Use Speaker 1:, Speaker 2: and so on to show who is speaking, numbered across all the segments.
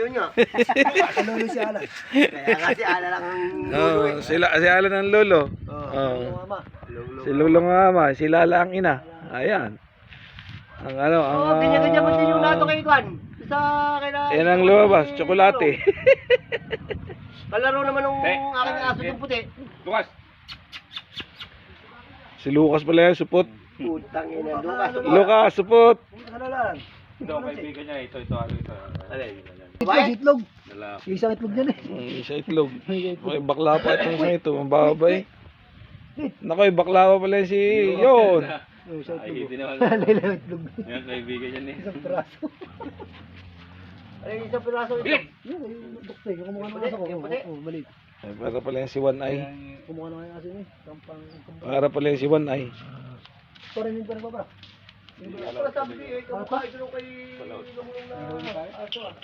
Speaker 1: yun nga. Lolo si Alan. Kaya nga si Alan lang ang lolo eh.
Speaker 2: Si Alan ang lolo.
Speaker 1: Lolo mama.
Speaker 2: Si Lolo ang ama, si Lala ang ina. Ayan. Ang ano, ang...
Speaker 1: ganyan-ganyan mo din yung nato kay Juan. Sa kaya...
Speaker 2: Yan ang lumabas, tsokolate.
Speaker 1: Kalaro naman ng aking aso yung puti.
Speaker 3: Lukas.
Speaker 2: Si Lucas pala yan, supot.
Speaker 1: Putang ina, Lucas.
Speaker 2: Lucas, supot.
Speaker 1: Ano lang?
Speaker 3: Ito, kaibigan niya. Ito.
Speaker 1: Itlog.
Speaker 3: Lalaki.
Speaker 1: Isang itlog dyan eh.
Speaker 2: Isa itlog. Okay, bakla pa itong isa ito. Ang babay. Nakoy, bakla pa pala yan si Yon.
Speaker 1: Isang
Speaker 3: Ay, hindi naman.
Speaker 1: Ilang itlog.
Speaker 3: Yan, kaibigan niya ni.
Speaker 1: Isang piraso. Ay, isang piraso ito. Yung bukte, kumukha ng aso ko. Oo, maliit.
Speaker 2: Para pala yan si One Eye.
Speaker 1: Kumukha ng aso niya. Kampang.
Speaker 2: Para pala yan si One Eye.
Speaker 1: Parang yung parang baba. Hindi ko sabi ko, kumukha ito nung kay... Aso ah.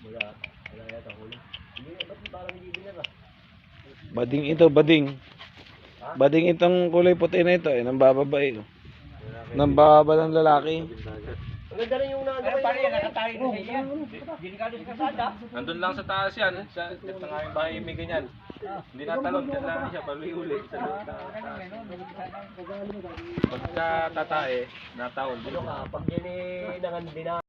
Speaker 1: Wala yata huli. Hindi, ba't parang hindi binara?
Speaker 2: Bading ito, bading. Bading itong kulay puti na ito. Nang bababae. Nang bababa ng lalaki.
Speaker 1: Ang ganda rin yung nandun kayo. Parang yan, nakatayo na siya yan. Delikado sa kasada.
Speaker 3: Nandun lang sa taas yan. Ito nga yung bahay may ganyan. Hindi natalon. Yan lang siya. Paluwi-uli. Sa loob na taas. Pagka tatae, nataon.
Speaker 1: Pag yan eh, nangandi na.